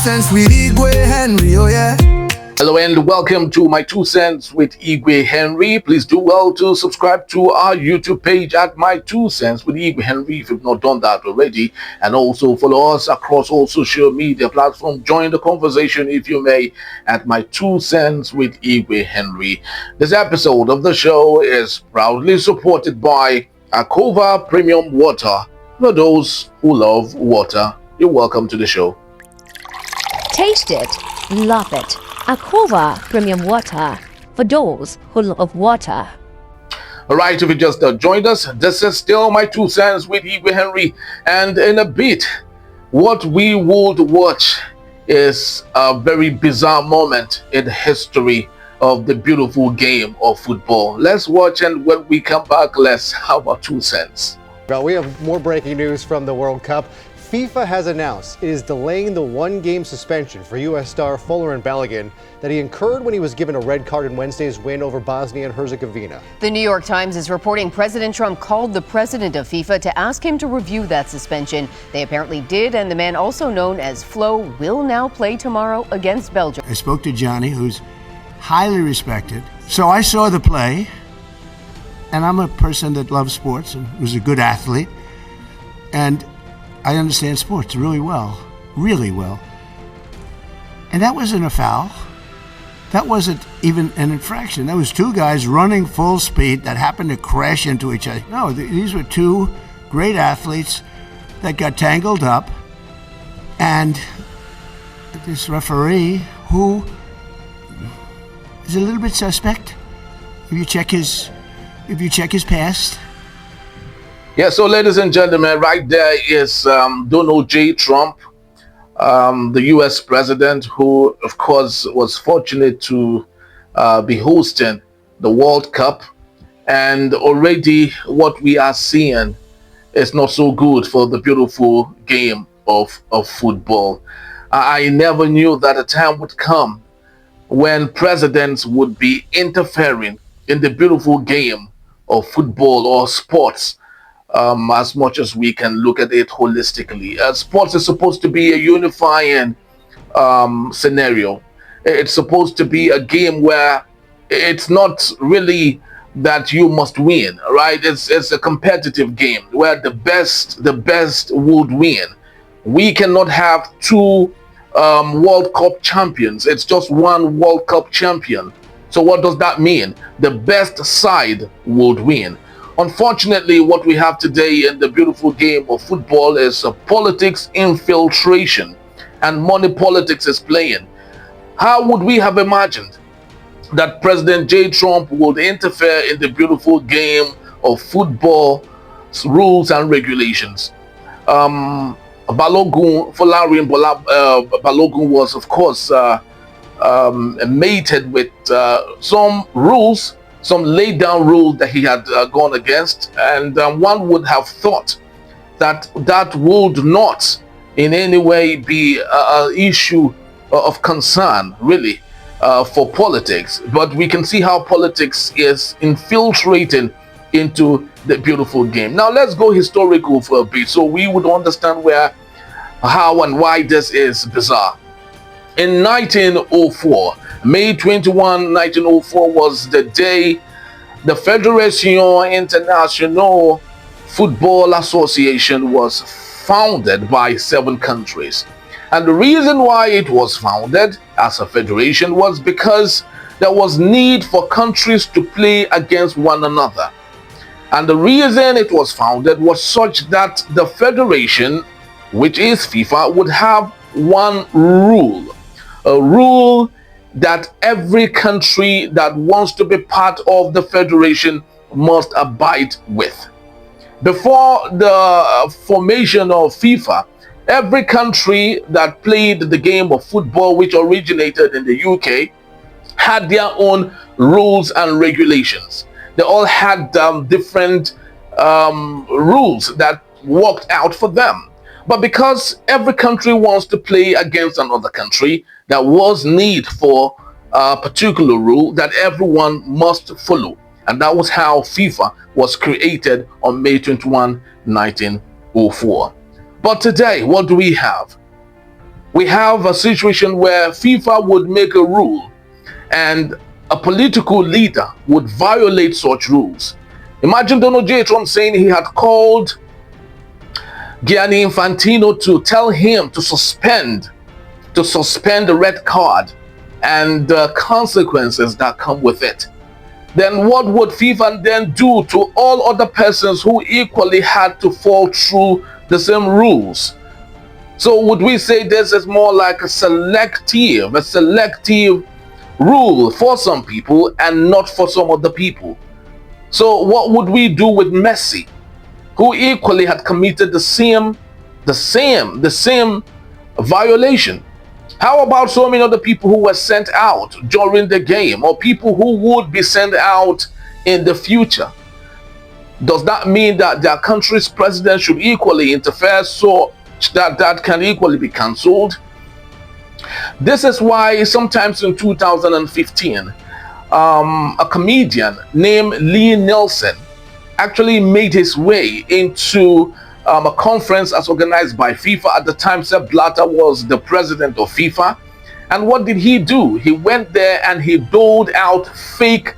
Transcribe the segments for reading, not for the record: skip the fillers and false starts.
Cents with Igwe Henry, oh yeah. Hello and welcome to My 2 Cents with Igwe Henry. Please do well to subscribe to our YouTube page at My 2 Cents with Igwe Henry if you've not done that already. And also follow us across all social media platforms. Join the conversation if you may at My 2 Cents with Igwe Henry. This episode of the show is proudly supported by Akova Premium Water for those who love water. You're welcome to the show. Taste it, love it. Akova Premium Water for those who love water. All right, if you just joined us, this is still My 2 Cents with Igwe Henry. And in a bit, what we would watch is a very bizarre moment in the history of the beautiful game of football. Let's watch, and when we come back, let's have our 2 cents. Well, we have more breaking news from the World Cup. FIFA has announced it is delaying the one-game suspension for U.S. star Folarin Balogun that he incurred when he was given a red card in Wednesday's win over Bosnia and Herzegovina. The New York Times is reporting President Trump called the president of FIFA to ask him to review that suspension. They apparently did, and the man, also known as Flo, will now play tomorrow against Belgium. I spoke to Johnny, who's highly respected. So I saw the play, and I'm a person that loves sports and was a good athlete. And I understand sports really well. And that wasn't a foul. That wasn't even an infraction. That was two guys running full speed that happened to crash into each other. No, these were two great athletes that got tangled up. And this referee, who is a little bit suspect, if you check his past. Yeah, so ladies and gentlemen, right there is Donald J. Trump, the U.S. president, who, of course, was fortunate to be hosting the World Cup. And already what we are seeing is not so good for the beautiful game of football. I never knew that a time would come when presidents would be interfering in the beautiful game of football or sports. As much as we can look at it holistically. Sports is supposed to be a unifying scenario. It's supposed to be a game where it's not really that you must win, right? It's a competitive game where the best would win. We cannot have two World Cup champions. It's just one World Cup champion. So what does that mean? The best side would win. Unfortunately, what we have today in the beautiful game of football is politics infiltration, and money politics is playing. How would we have imagined that President J. Trump would interfere in the beautiful game of football rules and regulations? Folarin Balogun was, of course, mated with some rules, some laid down rules that he had gone against, and one would have thought that that would not in any way be an issue of concern, really, for politics. But we can see how politics is infiltrating into the beautiful game. Now let's go historical for a bit so we would understand where, how and why this is bizarre. In 1904, May 21, 1904 was the day the Fédération Internationale Football Association was founded by 7 countries. And the reason why it was founded as a federation was because there was need for countries to play against one another. And the reason it was founded was such that the federation, which is FIFA, would have one rule. A rule that every country that wants to be part of the federation must abide with. Before the formation of FIFA, every country that played the game of football, which originated in the UK, had their own rules and regulations. They all had different rules that worked out for them. But because every country wants to play against another country, there was need for a particular rule that everyone must follow. And that was how FIFA was created on May 21, 1904. But today, what do we have? we have a situation where FIFA would make a rule and a political leader would violate such rules. Imagine Donald J. Trump saying he had called Gianni Infantino to tell him to suspend the red card and the consequences that come with it. Then what would FIFA then do to all other persons who equally had to fall through the same rules? So would we say this is more like a selective rule for some people and not for some other people? So what would we do with Messi, who equally had committed the same violation? How about so many other people who were sent out during the game, or people who would be sent out in the future? Does that mean that their country's president should equally interfere so that can equally be cancelled? This is why sometimes in 2015, a comedian named Lee Nelson actually made his way into a conference as organized by FIFA. At the time, Sepp Blatter was the president of FIFA. And what did he do? He went there and he doled out fake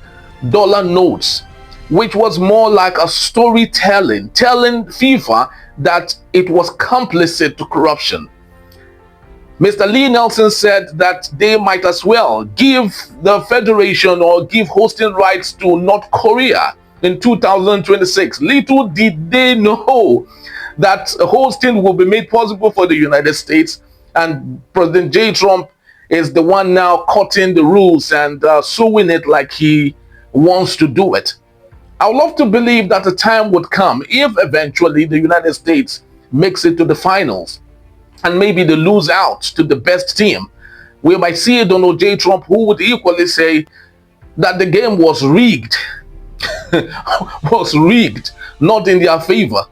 dollar notes, which was more like a storytelling, telling FIFA that it was complicit to corruption. Mr. Lee Nelson said that they might as well give the federation or give hosting rights to North Korea in 2026. Little did they know that hosting will be made possible for the United States, and President J. Trump is the one now cutting the rules and sewing it like he wants to do it. I would love to believe that the time would come, if eventually the United States makes it to the finals and maybe they lose out to the best team, we might see Donald J. Trump, who would equally say that the game was rigged, not in their favor.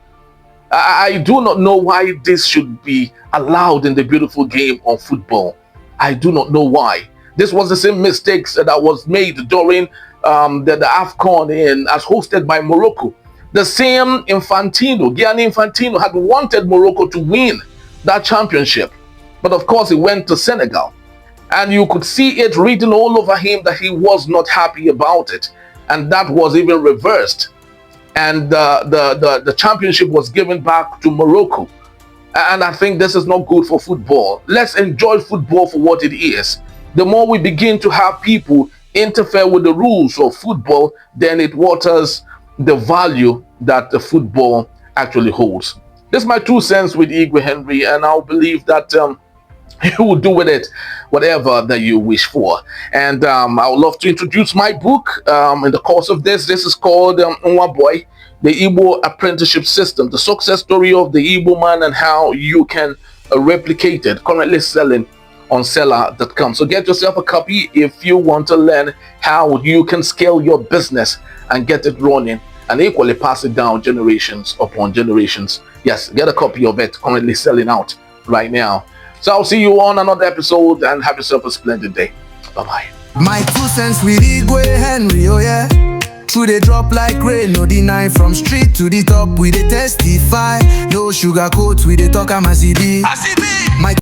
I do not know why this should be allowed in the beautiful game of football. I do not know why. This was the same mistakes that was made during the AFCON as hosted by Morocco. The same Gianni Infantino had wanted Morocco to win that championship, but of course he went to Senegal, and you could see it written all over him that he was not happy about it, and that was even reversed, and the championship was given back to Morocco. And I think this is not good for football. Let's enjoy football for what it is. The more we begin to have people interfere with the rules of football, then it waters the value that the football actually holds. This is my 2 cents with Igwe Henry, and I'll believe that you will do with it whatever that you wish for. And I would love to introduce my book in the course of this. This is called Nwa Boy, the Igbo Apprenticeship System, the success story of the Igbo man and how you can replicate it. Currently selling on seller.com. So get yourself a copy if you want to learn how you can scale your business and get it running and equally pass it down generations upon generations. Yes, get a copy of it, currently selling out right now. So I'll see you on another episode, and have yourself a splendid day. Bye-bye. My 2 cents with Igwe Henry, oh yeah. Through they drop like rain, no deny. From street to the top, we they testify. No sugar coat, we they talk, I'm a CD. My